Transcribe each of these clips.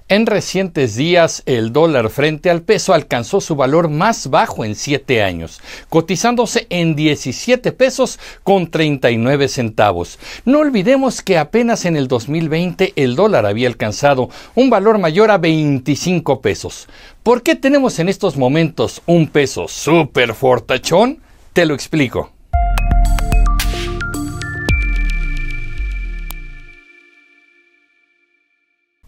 En recientes días, el dólar frente al peso alcanzó su valor más bajo en 7 años, cotizándose en 17 pesos con 39 centavos. No olvidemos que apenas en el 2020 el dólar había alcanzado un valor mayor a 25 pesos. ¿Por qué tenemos en estos momentos un peso súper fortachón? Te lo explico.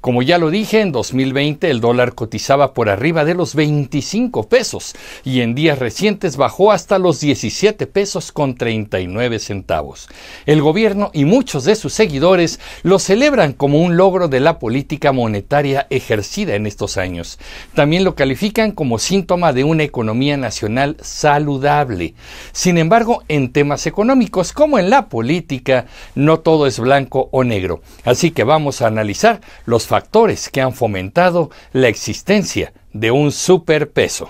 Como ya lo dije, en 2020 el dólar cotizaba por arriba de los 25 pesos y en días recientes bajó hasta los 17 pesos con 39 centavos. El gobierno y muchos de sus seguidores lo celebran como un logro de la política monetaria ejercida en estos años. También lo califican como síntoma de una economía nacional saludable. Sin embargo, en temas económicos como en la política, no todo es blanco o negro. Así que vamos a analizar los factores que han fomentado la existencia de un superpeso.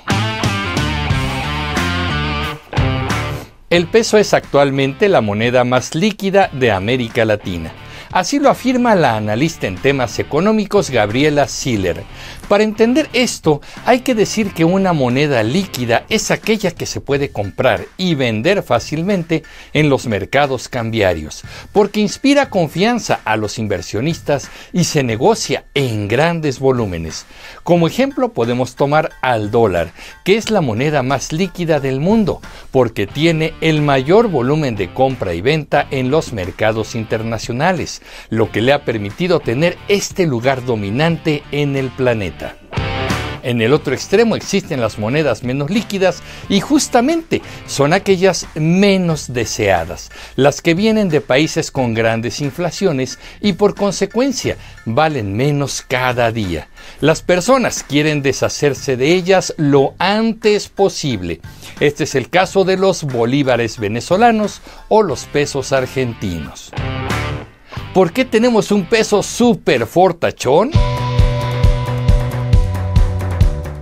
El peso es actualmente la moneda más líquida de América Latina. Así lo afirma la analista en temas económicos Gabriela Siller. Para entender esto, hay que decir que una moneda líquida es aquella que se puede comprar y vender fácilmente en los mercados cambiarios, porque inspira confianza a los inversionistas y se negocia en grandes volúmenes. Como ejemplo podemos tomar al dólar, que es la moneda más líquida del mundo, porque tiene el mayor volumen de compra y venta en los mercados internacionales, lo que le ha permitido tener este lugar dominante en el planeta. En el otro extremo existen las monedas menos líquidas y justamente son aquellas menos deseadas, las que vienen de países con grandes inflaciones y por consecuencia valen menos cada día. Las personas quieren deshacerse de ellas lo antes posible. Este es el caso de los bolívares venezolanos o los pesos argentinos. ¿Por qué tenemos un peso súper fortachón?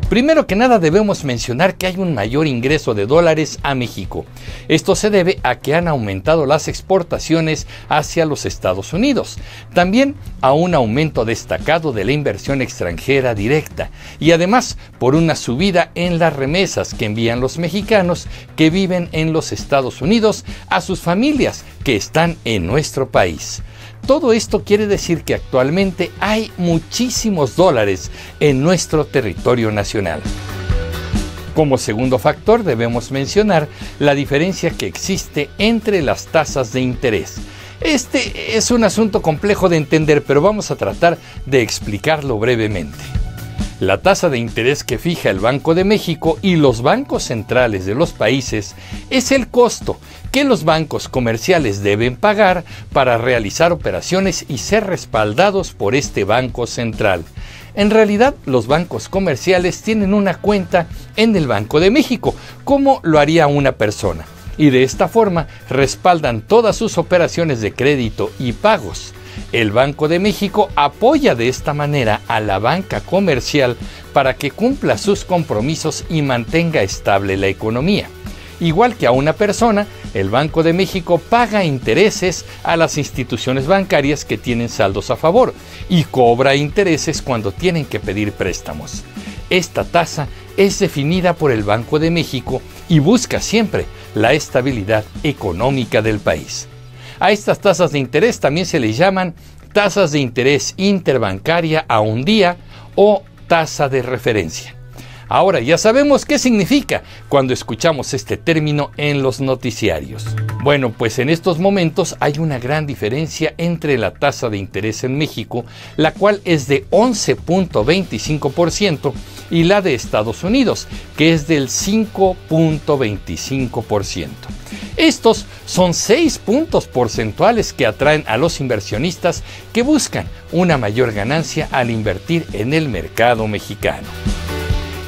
Primero que nada debemos mencionar que hay un mayor ingreso de dólares a México. Esto se debe a que han aumentado las exportaciones hacia los Estados Unidos. También a un aumento destacado de la inversión extranjera directa y además por una subida en las remesas que envían los mexicanos que viven en los Estados Unidos a sus familias que están en nuestro país. Todo esto quiere decir que actualmente hay muchísimos dólares en nuestro territorio nacional. Como segundo factor debemos mencionar la diferencia que existe entre las tasas de interés. Este es un asunto complejo de entender, pero vamos a tratar de explicarlo brevemente. La tasa de interés que fija el Banco de México y los bancos centrales de los países es el costo que los bancos comerciales deben pagar para realizar operaciones y ser respaldados por este Banco Central. En realidad, los bancos comerciales tienen una cuenta en el Banco de México, como lo haría una persona, y de esta forma respaldan todas sus operaciones de crédito y pagos. El Banco de México apoya de esta manera a la banca comercial para que cumpla sus compromisos y mantenga estable la economía. Igual que a una persona, el Banco de México paga intereses a las instituciones bancarias que tienen saldos a favor y cobra intereses cuando tienen que pedir préstamos. Esta tasa es definida por el Banco de México y busca siempre la estabilidad económica del país. A estas tasas de interés también se les llaman tasas de interés interbancaria a un día o tasa de referencia. Ahora ya sabemos qué significa cuando escuchamos este término en los noticiarios. Bueno, pues en estos momentos hay una gran diferencia entre la tasa de interés en México, la cual es de 11.25%, y la de Estados Unidos, que es del 5.25%. Estos son 6 puntos porcentuales que atraen a los inversionistas que buscan una mayor ganancia al invertir en el mercado mexicano.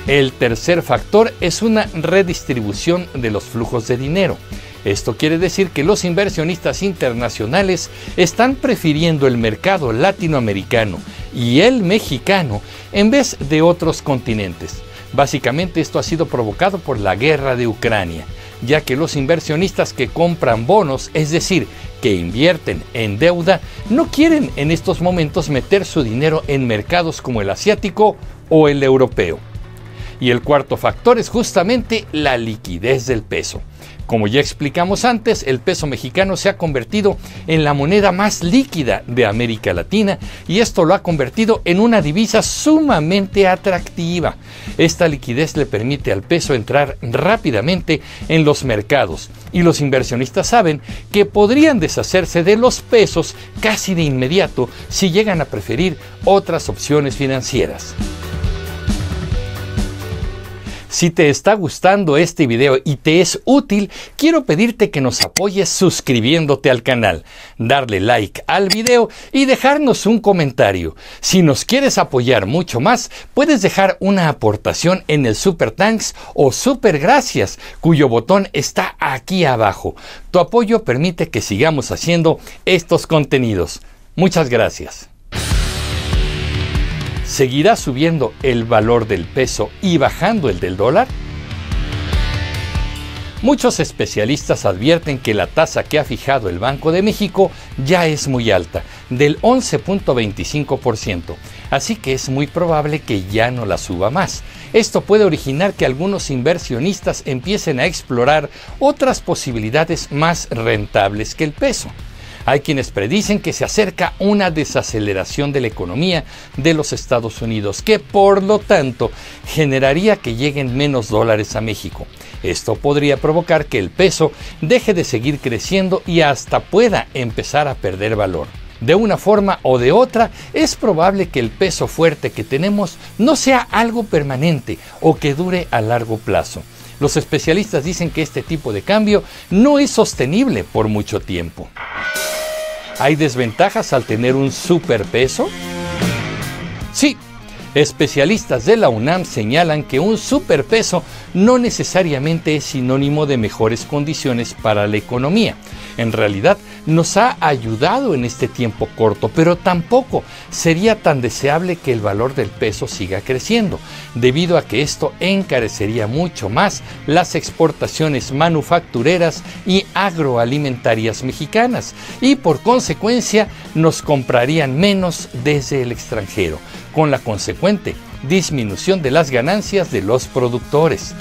El tercer factor es una redistribución de los flujos de dinero. Esto quiere decir que los inversionistas internacionales están prefiriendo el mercado latinoamericano y el mexicano en vez de otros continentes. Básicamente esto ha sido provocado por la guerra de Ucrania, ya que los inversionistas que compran bonos, es decir, que invierten en deuda no quieren en estos momentos meter su dinero en mercados como el asiático o el europeo. Y el cuarto factor es justamente la liquidez del peso. Como ya explicamos antes, el peso mexicano se ha convertido en la moneda más líquida de América Latina y esto lo ha convertido en una divisa sumamente atractiva. Esta liquidez le permite al peso entrar rápidamente en los mercados y los inversionistas saben que podrían deshacerse de los pesos casi de inmediato si llegan a preferir otras opciones financieras. Si te está gustando este video y te es útil, quiero pedirte que nos apoyes suscribiéndote al canal, darle like al video y dejarnos un comentario. Si nos quieres apoyar mucho más, puedes dejar una aportación en el Super Thanks o Super Gracias, cuyo botón está aquí abajo. Tu apoyo permite que sigamos haciendo estos contenidos. Muchas gracias. ¿Seguirá subiendo el valor del peso y bajando el del dólar? Muchos especialistas advierten que la tasa que ha fijado el Banco de México ya es muy alta, del 11.25%, así que es muy probable que ya no la suba más. Esto puede originar que algunos inversionistas empiecen a explorar otras posibilidades más rentables que el peso. Hay quienes predicen que se acerca una desaceleración de la economía de los Estados Unidos, que por lo tanto generaría que lleguen menos dólares a México. Esto podría provocar que el peso deje de seguir creciendo y hasta pueda empezar a perder valor. De una forma o de otra, es probable que el peso fuerte que tenemos no sea algo permanente o que dure a largo plazo. Los especialistas dicen que este tipo de cambio no es sostenible por mucho tiempo. ¿Hay desventajas al tener un superpeso? Sí, especialistas de la UNAM señalan que un superpeso no necesariamente es sinónimo de mejores condiciones para la economía. En realidad, nos ha ayudado en este tiempo corto, pero tampoco sería tan deseable que el valor del peso siga creciendo, debido a que esto encarecería mucho más las exportaciones manufactureras y agroalimentarias mexicanas y por consecuencia nos comprarían menos desde el extranjero, con la consecuente disminución de las ganancias de los productores.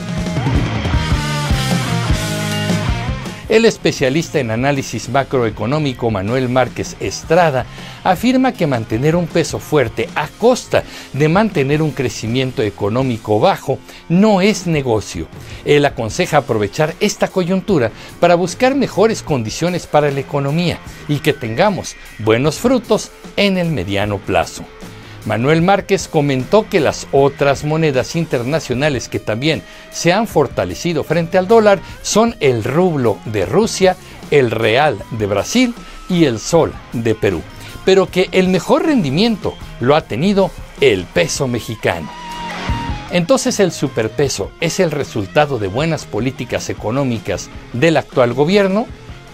El especialista en análisis macroeconómico Manuel Márquez Estrada afirma que mantener un peso fuerte a costa de mantener un crecimiento económico bajo no es negocio. Él aconseja aprovechar esta coyuntura para buscar mejores condiciones para la economía y que tengamos buenos frutos en el mediano plazo. Manuel Márquez comentó que las otras monedas internacionales que también se han fortalecido frente al dólar son el rublo de Rusia, el real de Brasil y el sol de Perú, pero que el mejor rendimiento lo ha tenido el peso mexicano. Entonces, ¿el superpeso es el resultado de buenas políticas económicas del actual gobierno?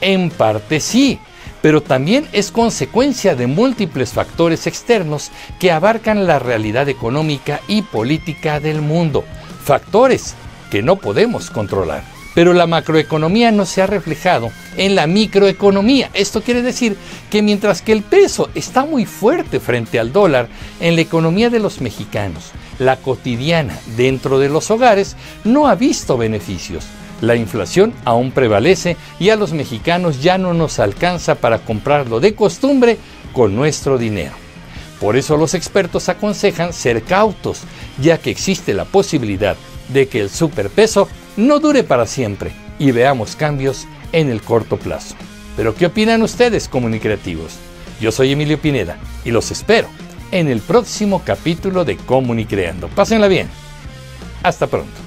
En parte sí, pero también es consecuencia de múltiples factores externos que abarcan la realidad económica y política del mundo, factores que no podemos controlar. Pero la macroeconomía no se ha reflejado en la microeconomía. Esto quiere decir que mientras que el peso está muy fuerte frente al dólar, en la economía de los mexicanos, la cotidiana dentro de los hogares no ha visto beneficios. La inflación aún prevalece y a los mexicanos ya no nos alcanza para comprar lo de costumbre con nuestro dinero. Por eso los expertos aconsejan ser cautos, ya que existe la posibilidad de que el superpeso no dure para siempre y veamos cambios en el corto plazo. ¿Pero qué opinan ustedes, comunicreativos? Yo soy Emilio Pineda y los espero en el próximo capítulo de Comunicreando. Pásenla bien. Hasta pronto.